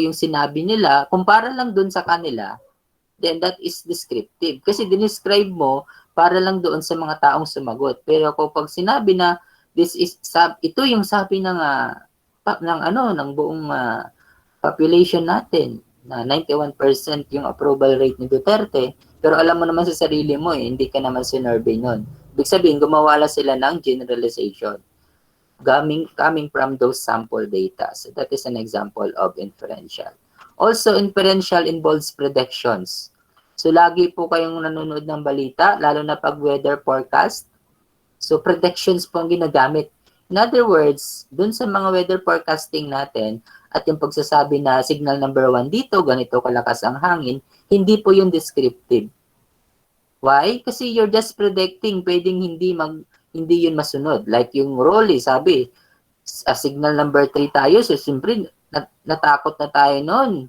yung sinabi nila, kumpara lang dun sa kanila, then that is descriptive. Kasi dinescribe mo para lang doon sa mga taong sumagot. Pero kapag sinabi na ito yung sabi ng ng buong population natin na 91% yung approval rate ni Duterte, pero alam mo naman sa sarili mo hindi ka naman sinurvey nun. Ibig sabihin, gumawa sila ng generalization coming from those sample data. So that is an example of inferential. Also, inferential involves predictions. So lagi po kayong nanonood ng balita, lalo na pag weather forecast. So predictions po ang ginagamit. In other words, dun sa mga weather forecasting natin at yung pagsasabi na signal number 1 dito, ganito kalakas ang hangin, hindi po yung descriptive. Why? Kasi you're just predicting, pwedeng hindi yun masunod. Like yung Rolly, sabi, signal number 3 tayo, so siyempre natakot na tayo noon.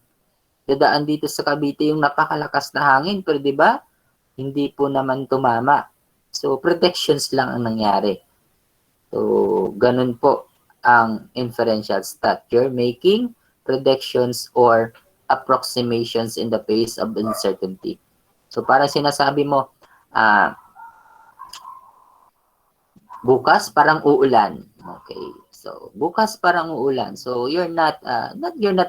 Dadaan dito sa Cavite yung napakalakas na hangin, pero di ba? Hindi po naman tumama. So predictions lang ang nangyari. So ganun po ang inferential stat. You're making predictions or approximations in the face of uncertainty. So parang sinasabi mo, bukas parang uulan. Okay. So bukas parang uulan. So you're not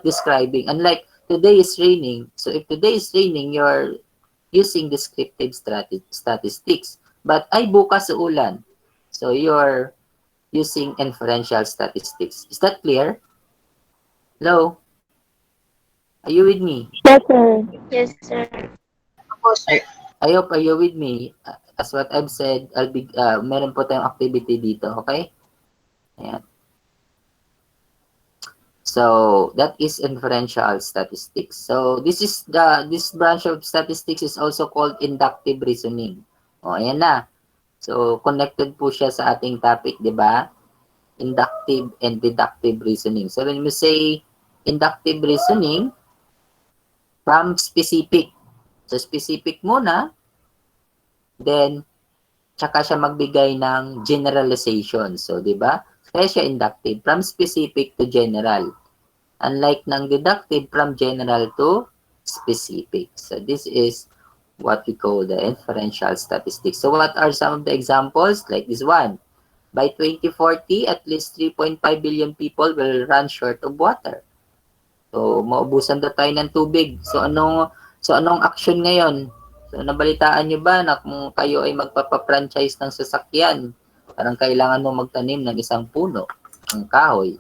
describing. Unlike today is raining. So if today is raining, you're using descriptive statistics. But ay bukas uulan. So you're using inferential statistics. Is that clear? Hello? Are you with me? Yes, sir. Yes, sir. I hope are you with me? As what I've said, meron po tayong activity dito, okay? Ayan. So that is inferential statistics. So this branch of statistics is also called inductive reasoning. O, ayan na. So connected po siya sa ating topic, di ba? Inductive and deductive reasoning. So when we say inductive reasoning, from specific. So specific muna, then tsaka siya magbigay ng generalization. So, di ba? Kaya siya inductive, from specific to general. Unlike ng deductive, from general to specific. So, this is what we call the inferential statistics. So, what are some of the examples? Like this one. By 2040, at least 3.5 billion people will run short of water. So, maubusan daw tayo ng tubig. So, anong action ngayon? So, nabalitaan nyo ba na kung kayo ay magpapa-franchise ng sasakyan, parang kailangan mo magtanim ng isang puno, ng kahoy.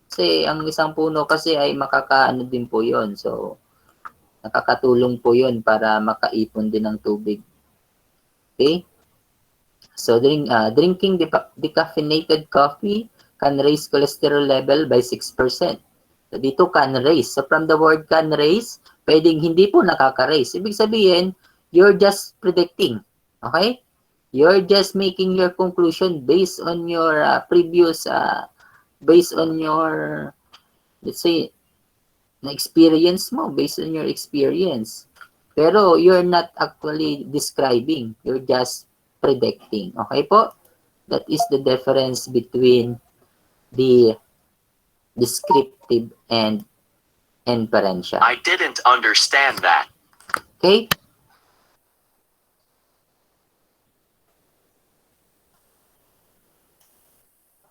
Kasi ang isang puno kasi ay makakaano din po yon. So, nakakatulong po yon para makaipon din ng tubig. Okay? So, drinking decaffeinated coffee can raise cholesterol level by 6%. So, dito can raise. So, from the word can raise, pwedeng hindi po nakaka-raise. Ibig sabihin, you're just predicting. Okay? You're just making your conclusion based on your based on your, let's say, na experience mo, based on your experience. Pero you're not actually describing. You're just predicting. Okay po? That is the difference between the descriptive and inferential. I didn't understand that. Okay?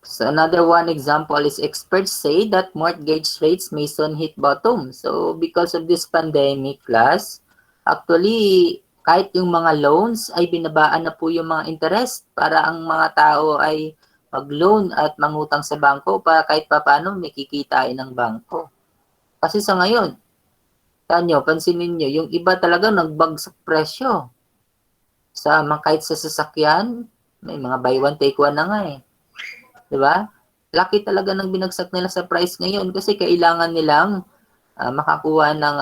So another one example is experts say that mortgage rates may soon hit bottom. So because of this pandemic, class, actually, kahit yung mga loans ay binabaan na po yung mga interest para ang mga tao ay mag-loan at mangutang sa bangko para kahit paano may kikitain ng bangko. Kasi sa ngayon, pansinin nyo, yung iba talaga nagbagsak presyo. Kahit sa sasakyan, may mga buy one, take one na nga eh. Diba? Laki talaga ng binagsak nila sa price ngayon kasi kailangan nilang makakuha ng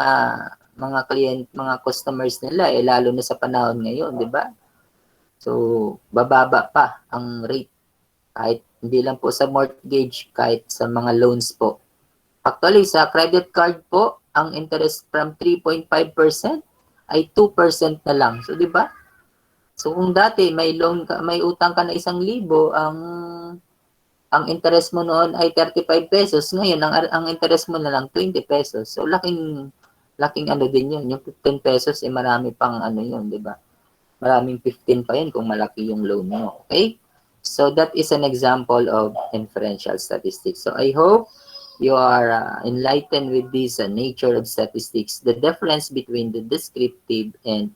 mga customers nila lalo na sa panahon ngayon, 'di ba? So, bababa pa ang rate kahit hindi lang po sa mortgage, kahit sa mga loans po. Actually, sa credit card po, ang interest from 3.5% ay 2% na lang. So, 'di ba? So, kung dati may utang ka na 1,000, ang ang interest mo noon ay 35 pesos, ngayon ang interest mo na lang 20 pesos. So laking ano din yun. Yung 15 pesos eh marami pang ano yun, di ba? Maraming 15 pa yun kung malaki yung loan mo. Okay? So that is an example of inferential statistics. So I hope you are enlightened with this nature of statistics, the difference between the descriptive and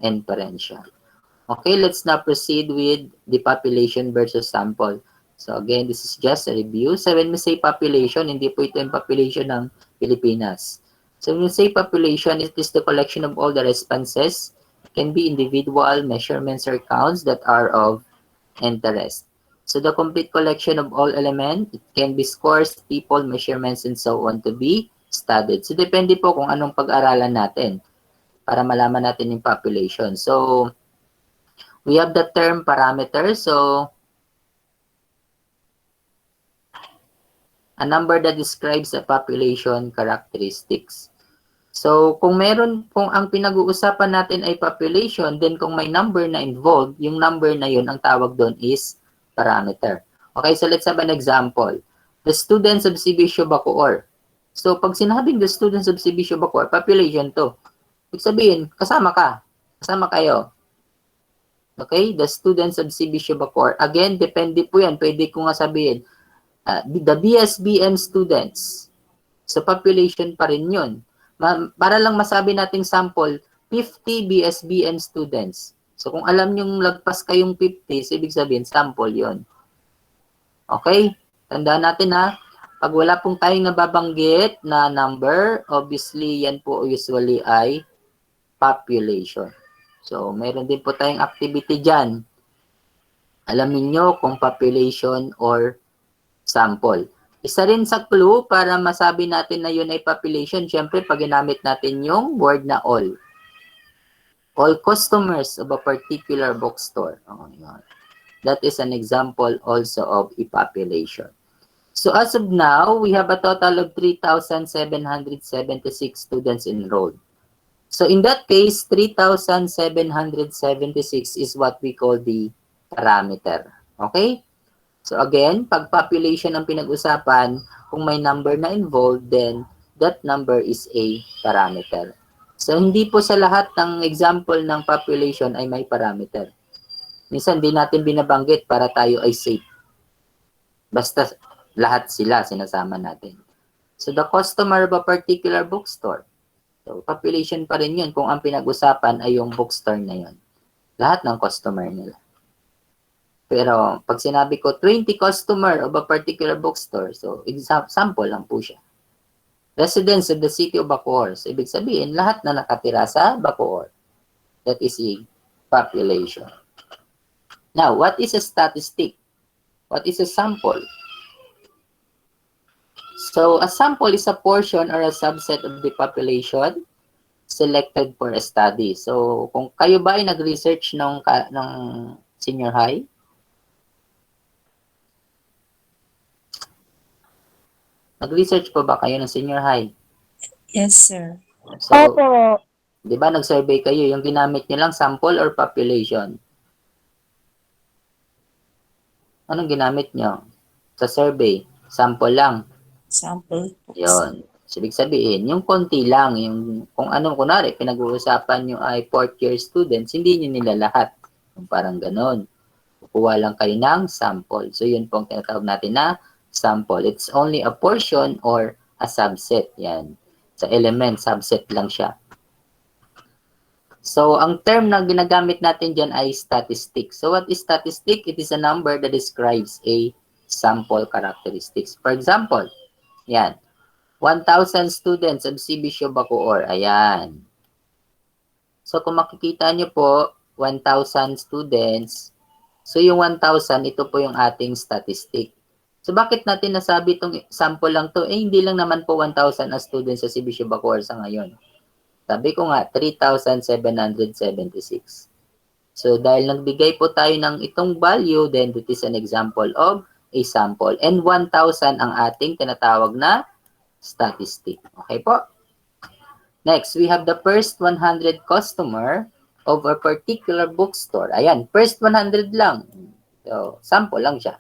inferential. Okay, let's now proceed with the population versus sample. So again, this is just a review. So when we say population, hindi po ito yung population ng Pilipinas. So when we say population, it is the collection of all the responses. It can be individual measurements or counts that are of interest. So the complete collection of all elements, it can be scores, people, measurements, and so on to be studied. So depende po kung anong pag-aralan natin para malaman natin yung population. So we have the term parameter. So, a number that describes a population characteristics. So, kung ang pinag-uusapan natin ay population, then kung may number na involved, yung number na yun, ang tawag doon is parameter. Okay, so let's have an example. The students of CBSU Bacoor. So, pag sinabing the students of CBSU Bacoor, population to. Ibig sabihin, kasama ka. Kasama kayo. Okay, the students of CBSU Bacoor. Again, depende po yan. Pwede ko nga sabihin, the BSBM students. So, population pa rin yun. Para lang masabi nating sample, 50 BSBM students. So, kung alam nyong lagpas kayong 50, so ibig sabihin, sample yon. Okay? Tandaan natin ha, pag wala pong tayong nababanggit na number, obviously, yan po usually ay population. So, meron din po tayong activity dyan. Alamin nyo kung population or sample. Isa rin sa clue para masabi natin na yun ay population, syempre pag ginamit natin yung word na all. All customers of a particular bookstore. Oh, yun. That is an example also of a population. So as of now, we have a total of 3,776 students enrolled. So in that case, 3,776 is what we call the parameter. Okay? So again, pag population ang pinag-usapan, kung may number na involved, then that number is a parameter. So hindi po sa lahat ng example ng population ay may parameter. Minsan di natin binabanggit para tayo ay safe. Basta lahat sila sinasama natin. So the customer of a particular bookstore. So, population pa rin yun kung ang pinag-usapan ay yung bookstore na yun. Lahat ng customer nila. Pero, pag sinabi ko 20 customer of a particular bookstore, so, example lang po siya. Residents of the city of Bacoor. So, ibig sabihin, lahat na nakatira sa Bacoor. That is a population. Now, what is a statistic? What is a sample? So, a sample is a portion or a subset of the population selected for a study. So, kung kayo ba ay nag-research ng senior high? Nag-research po ba kayo ng senior high? Yes, sir. So, Opo. di ba nag-survey kayo, yung ginamit nyo lang sample or population? Anong ginamit nyo sa survey? Sample lang. Sample. Yun. So, ibig sabihin, yung konti lang, yung kung anong kunwari, pinag-uusapan nyo ay 4th year students, hindi nyo nila lahat. Yung parang ganon. Kukuha lang kayo ng sample. So, yun pong tinatawag natin na sample. It's only a portion or a subset. Yan. Sa element, subset lang siya. So, ang term na ginagamit natin dyan ay statistic. So, what is statistic? It is a number that describes a sample characteristics. For example, yan. 1,000 students of CBSU Bacoor. Ayan. So, kung makikita nyo po, 1,000 students. So, yung 1,000, ito po yung ating statistic. So, bakit natin nasabi itong sample lang to? Eh, hindi lang naman po 1,000 na students sa CBSU Bacoor sa ngayon. Sabi ko nga, 3,776. So, dahil nagbigay po tayo ng itong value, then it is an example of a sample. And 1,000 ang ating tinatawag na statistic. Okay po? Next, we have the first 100 customer of a particular bookstore. Ayan, first 100 lang. So, sample lang siya.